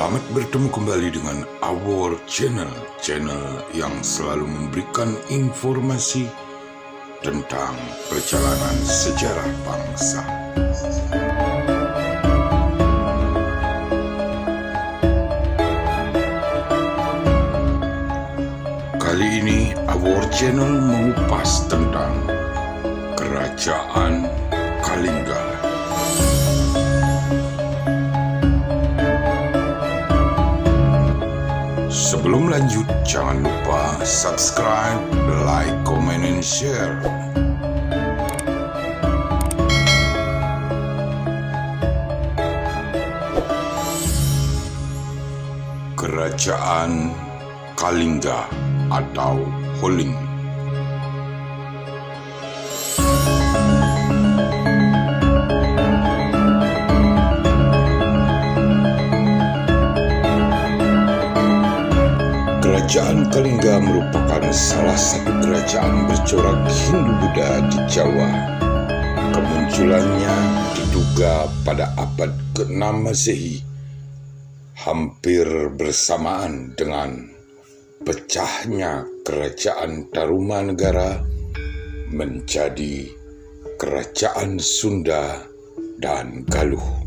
Selamat bertemu kembali dengan Our Channel, channel yang selalu memberikan informasi tentang perjalanan sejarah bangsa. Kali ini Our Channel mengupas tentang Kerajaan Kalingga. Sebelum lanjut, jangan lupa subscribe, like, comment, and share. Kerajaan Kalingga atau Holing. Kerajaan Kalingga merupakan salah satu kerajaan bercorak Hindu-Buddha di Jawa. Kemunculannya diduga pada abad ke-6 Masehi, hampir bersamaan dengan pecahnya Kerajaan Tarumanegara menjadi Kerajaan Sunda dan Galuh.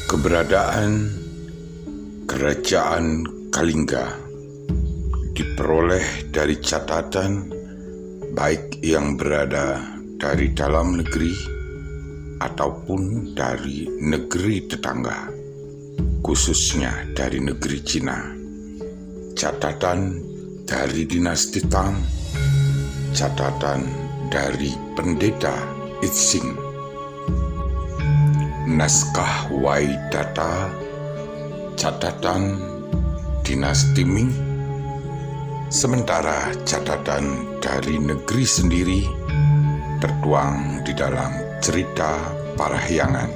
Keberadaan Kerajaan Kalingga diperoleh dari catatan baik yang berada dari dalam negeri ataupun dari negeri tetangga, khususnya dari negeri Cina. Catatan dari dinasti Tang, catatan dari pendeta Itsing, naskah Waidata, catatan dinasti Ming, sementara catatan dari negeri sendiri tertuang di dalam cerita Parahyangan.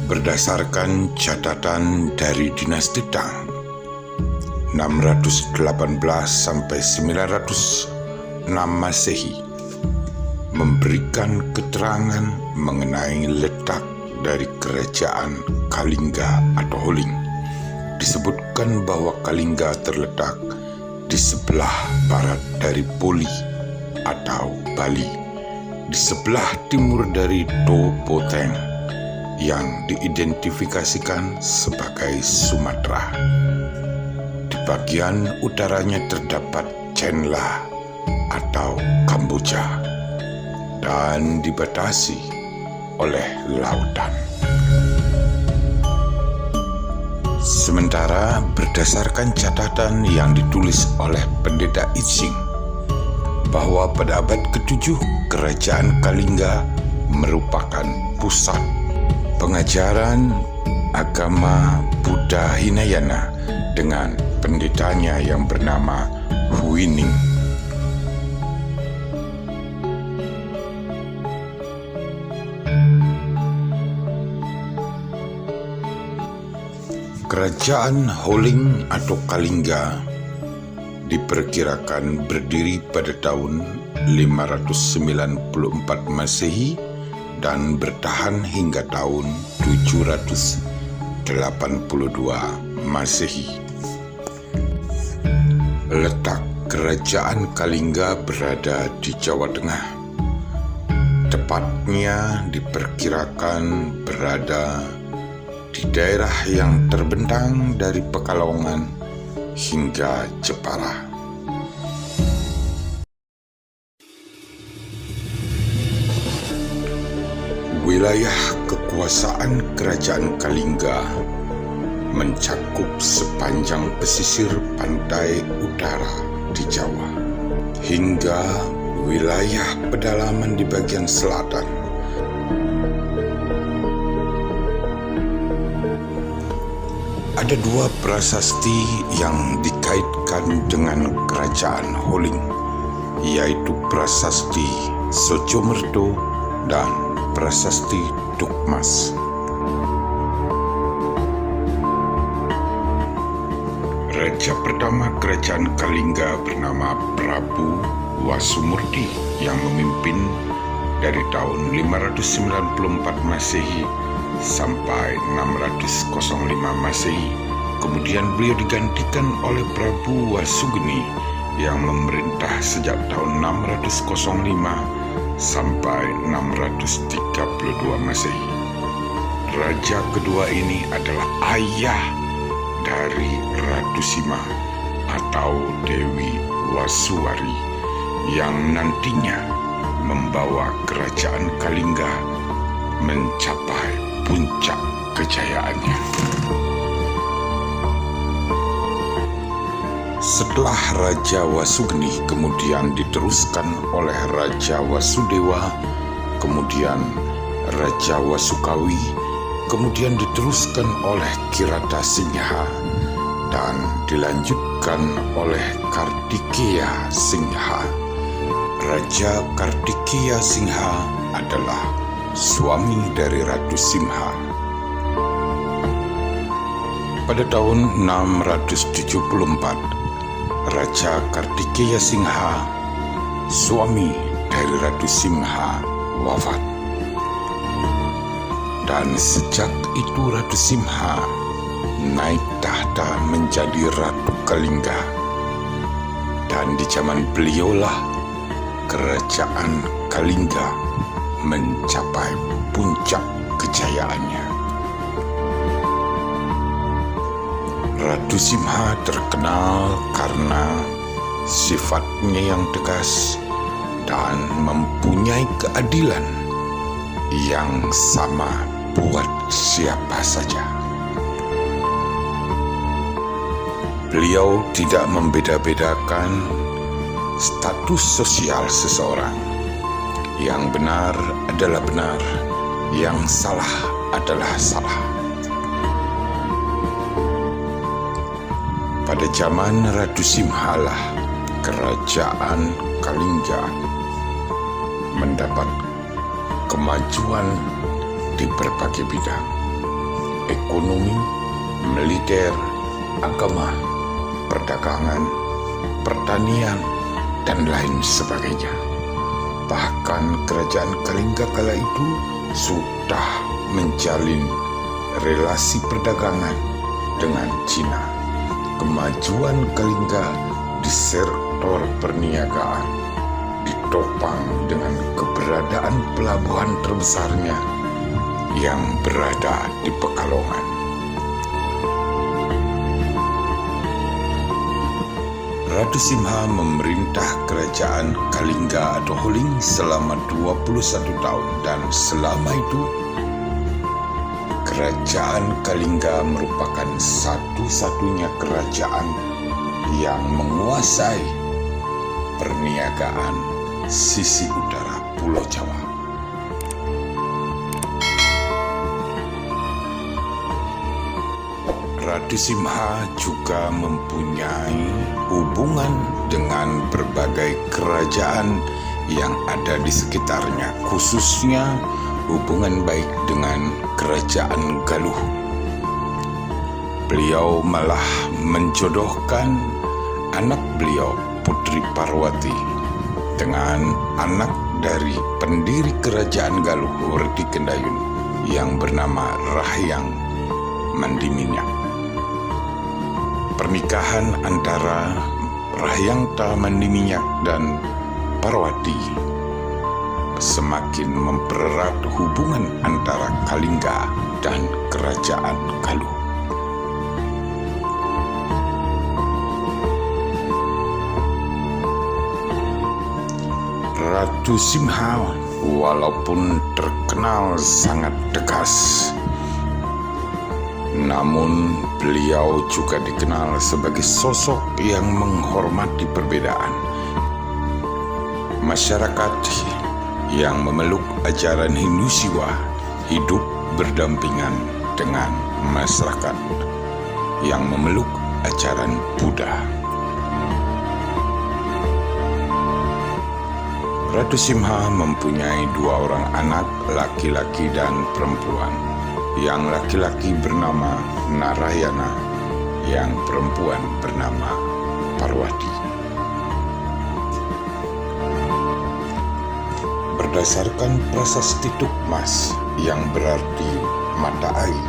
Berdasarkan catatan dari dinasti Tang 618 sampai 906 Masehi memberikan keterangan mengenai letak dari Kerajaan Kalingga atau Holing. Disebutkan bahwa Kalingga terletak di sebelah barat dari Poli atau Bali, di sebelah timur dari To Poteng yang diidentifikasikan sebagai Sumatera. Di bagian utaranya terdapat Chenla atau Kamboja dan dibatasi oleh lautan. Sementara berdasarkan catatan yang ditulis oleh pendeta Itsing bahwa pada abad ke-7 Kerajaan Kalingga merupakan pusat pengajaran agama Buddha Hinayana dengan pendetanya yang bernama Huining. Kerajaan Holing atau Kalingga diperkirakan berdiri pada tahun 594 Masehi dan bertahan hingga tahun 782 Masehi. Letak Kerajaan Kalingga berada di Jawa Tengah. Tepatnya diperkirakan berada di daerah yang terbentang dari Pekalongan hingga Jepara. Wilayah kekuasaan Kerajaan Kalingga mencakup sepanjang pesisir pantai utara di Jawa hingga wilayah pedalaman di bagian selatan. Ada dua prasasti yang dikaitkan dengan Kerajaan Holing, yaitu prasasti Socomerto dan prasasti Tukmas. Raja pertama kerajaan Kalingga bernama Prabu Wasumurti yang memimpin dari tahun 594 Masehi sampai 605 Masehi. Kemudian beliau digantikan oleh Prabu Wasugni yang memerintah sejak tahun 605 sampai 632 Masehi. Raja kedua ini adalah ayah dari Ratu Sima atau Dewi Wasuwari yang nantinya membawa kerajaan Kalingga mencapai puncak kejayaannya. Setelah Raja Wasugni kemudian diteruskan oleh Raja Wasudewa, kemudian Raja Wasukawi, kemudian diteruskan oleh Kirata Singha, dan dilanjutkan oleh Kartikeya Singha. Raja Kartikeya Singha adalah suami dari Ratu Simha. Pada tahun 674, Raja Kartikeya Singha, suami dari Ratu Simha, wafat. Dan sejak itu Ratu Simha naik tahta menjadi Ratu Kalingga. Dan di zaman beliaulah kerajaan Kalingga mencapai puncak kejayaannya. Ratu Simha terkenal karena sifatnya yang tegas dan mempunyai keadilan yang sama buat siapa saja. Beliau tidak membeda-bedakan status sosial seseorang. Yang benar adalah benar, yang salah adalah salah. Pada zaman Ratu Simha lah kerajaan Kalingga mendapat kemajuan di berbagai bidang: ekonomi, militer, agama, perdagangan, pertanian, dan lain sebagainya. Bahkan kerajaan Kalingga kala itu sudah menjalin relasi perdagangan dengan Cina. Kemajuan Kalingga di sektor perniagaan ditopang dengan keberadaan pelabuhan terbesarnya yang berada di Pekalongan. Ratu Simha memerintah kerajaan Kalingga atau Huling selama 21 tahun, dan selama itu kerajaan Kalingga merupakan satu-satunya kerajaan yang menguasai perniagaan sisi utara Pulau Jawa. Ratu Simha juga mempunyai hubungan dengan berbagai kerajaan yang ada di sekitarnya, khususnya hubungan baik dengan kerajaan Galuh. Beliau malah menjodohkan anak beliau, Putri Parwati, dengan anak dari pendiri kerajaan Galuh, Werdi Kendayun, yang bernama Rahyang Mandiminyak. Pernikahan antara Rahyang Mandiminyak dan Parwati semakin mempererat hubungan antara Kalingga dan kerajaan Galuh. Ratu Simha walaupun terkenal sangat tegas, namun beliau juga dikenal sebagai sosok yang menghormati perbedaan. Masyarakat yang memeluk ajaran Hindu Siwa hidup berdampingan dengan masyarakat yang memeluk ajaran Buddha. Ratu Simha mempunyai 2 orang anak, laki-laki dan perempuan. Yang laki-laki bernama Narayana, yang perempuan bernama Parwati. Berdasarkan prasasti Tukmas yang berarti mata air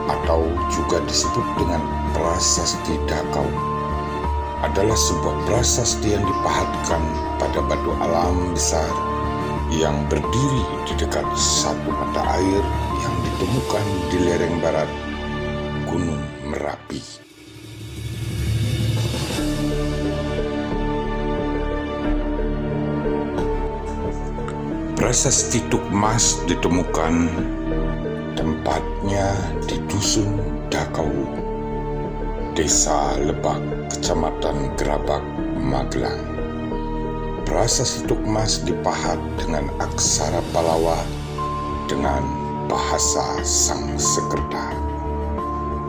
atau juga disebut dengan prasasti Dakau, adalah sebuah prasasti yang dipahatkan pada batu alam besar yang berdiri di dekat satu mata air yang ditemukan di lereng barat Gunung Merapi. Prasasti Tukmas ditemukan tempatnya di Dusun Dakau, Desa Lebak, Kecamatan Gerabak, Magelang. Prasasti Tukmas dipahat dengan aksara Palawa dengan bahasa Sangsekerta.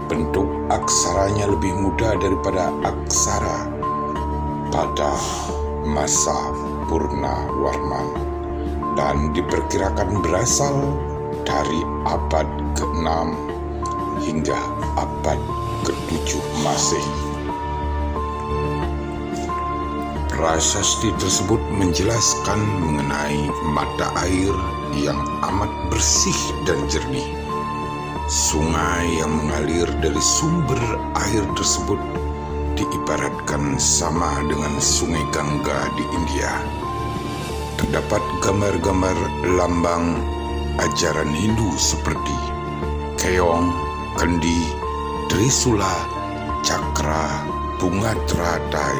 Bentuk aksaranya lebih mudah daripada aksara pada masa Purnawarman dan diperkirakan berasal dari abad ke-6 hingga abad ke-7 Masehi. Prasasti tersebut menjelaskan mengenai mata air yang amat bersih dan jernih. Sungai yang mengalir dari sumber air tersebut diibaratkan sama dengan Sungai Gangga di India. Terdapat gambar-gambar lambang ajaran Hindu seperti keong, kendi, trisula, cakra, bunga teratai,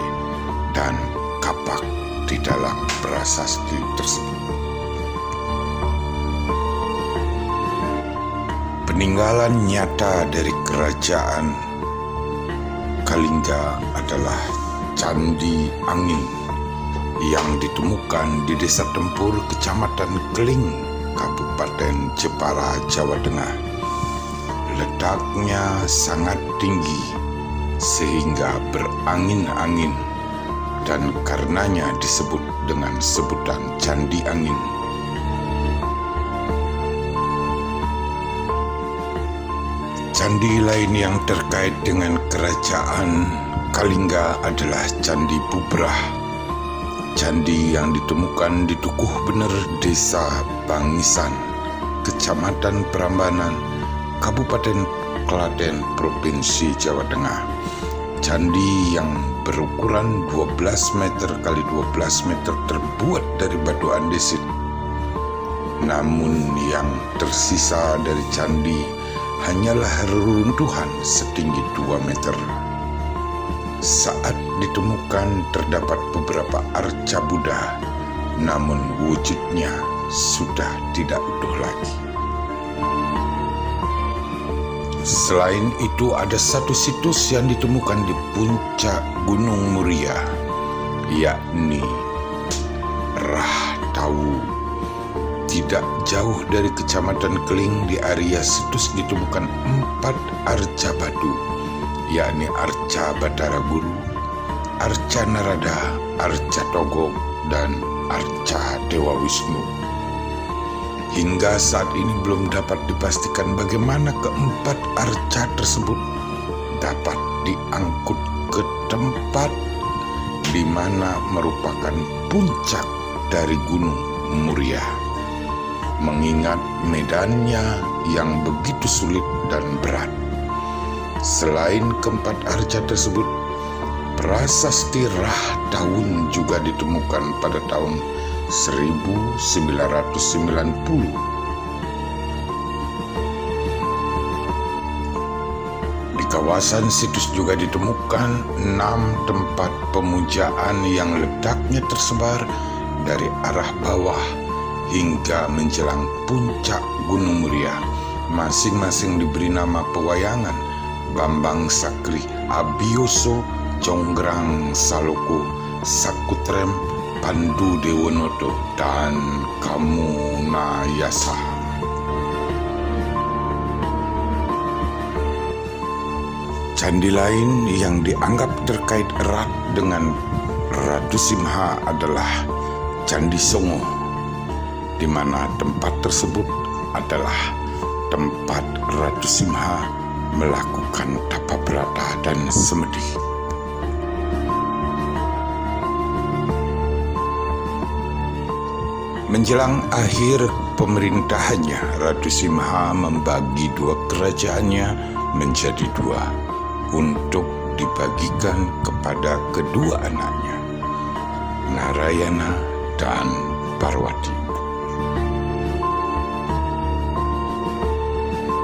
dan kapak di dalam prasasti tersebut. Peninggalan nyata dari kerajaan Kalingga adalah Candi Angin yang ditemukan di Desa Tempur, Kecamatan Keling, Kabupaten Jepara, Jawa Tengah. Letaknya sangat tinggi sehingga berangin-angin dan karenanya disebut dengan sebutan Candi Angin. Candi lain yang terkait dengan kerajaan Kalingga adalah Candi Bubrah. Candi yang ditemukan di Dukuh Bener, Desa Bangisan, Kecamatan Prambanan, Kabupaten Klaten, Provinsi Jawa Tengah. Candi yang berukuran 12 meter kali 12 meter terbuat dari batu andesit. Namun yang tersisa dari candi hanyalah reruntuhan setinggi 2 meter. Saat ditemukan terdapat beberapa arca Buddha, namun wujudnya sudah tidak utuh lagi. Selain itu ada satu situs yang ditemukan di puncak Gunung Muria, yakni Rahtawu. Tidak jauh dari Kecamatan Keling di area situs ditemukan 4 arca batu, yakni Arca Batara Guru, Arca Narada, Arca Togok, dan Arca Dewa Wisnu. Hingga saat ini belum dapat dipastikan bagaimana keempat arca tersebut dapat diangkut ke tempat di mana merupakan puncak dari Gunung Muria, mengingat medannya yang begitu sulit dan berat. Selain keempat arca tersebut, prasasti Rahtawun juga ditemukan pada tahun 1990. Di kawasan situs juga ditemukan 6 tempat pemujaan yang letaknya tersebar dari arah bawah hingga menjelang puncak Gunung Muria. Masing-masing diberi nama pewayangan Bambang Sakri, Abioso, Conggrang Saloko, Sakutrem, Pandu Dewonoto, dan Kamunayasa. Candi lain yang dianggap terkait erat dengan Ratu Simha adalah Candi Songo, di mana tempat tersebut adalah tempat Ratu Simha melakukan tapa berata dan semedi. Menjelang akhir pemerintahannya, Ratu Simha membagi dua kerajaannya menjadi dua untuk dibagikan kepada kedua anaknya, Narayana dan Parwati.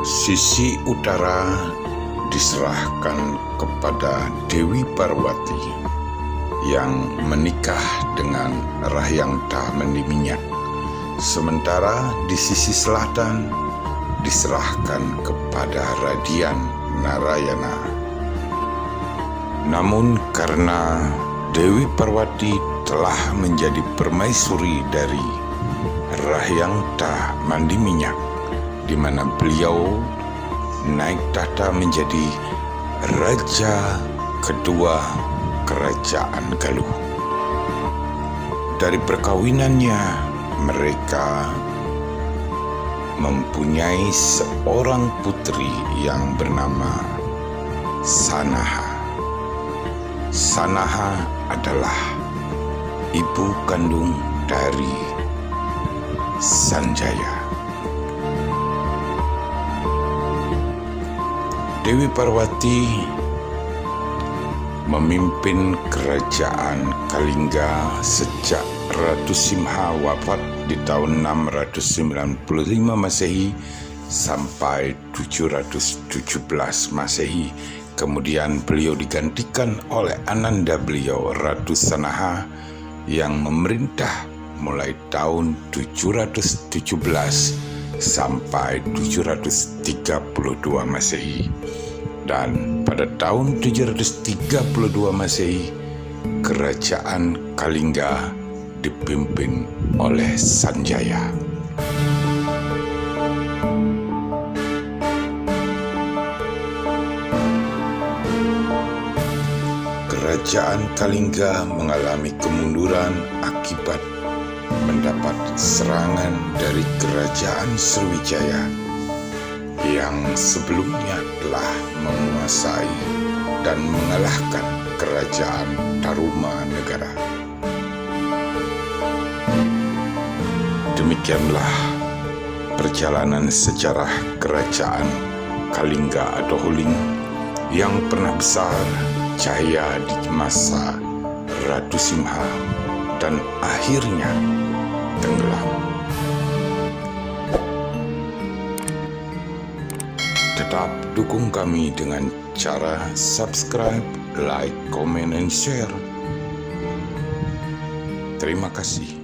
Sisi utara diserahkan kepada Dewi Parwati yang menikah dengan Rahyangta Mandiminyak, sementara di sisi selatan diserahkan kepada Radian Narayana. Namun karena Dewi Parwati telah menjadi permaisuri dari Rahyangta Mandiminyak, di mana beliau naik tahta menjadi raja kedua kerajaan Galuh. Dari perkawinannya, mereka mempunyai seorang putri yang bernama Sanaha. Sanaha adalah ibu kandung dari Sanjaya. Dewi Parwati memimpin kerajaan Kalingga sejak Ratu Simha wafat di tahun 695 Masehi sampai 717 Masehi. Kemudian beliau digantikan oleh ananda beliau, Ratu Sanaha, yang memerintah mulai tahun 717 sampai 732 Masehi. Dan pada tahun 732 Masehi, kerajaan Kalingga dipimpin oleh Sanjaya. Kerajaan Kalingga mengalami kemunduran akibat mendapat serangan dari kerajaan Sriwijaya yang sebelumnya telah menguasai dan mengalahkan kerajaan Tarumanegara. Demikianlah perjalanan sejarah kerajaan Kalingga atau Huling yang pernah besar jaya di masa Ratu Simha dan akhirnya tenggelam. Tetap dukung kami dengan cara subscribe, like, comment, and share. Terima kasih.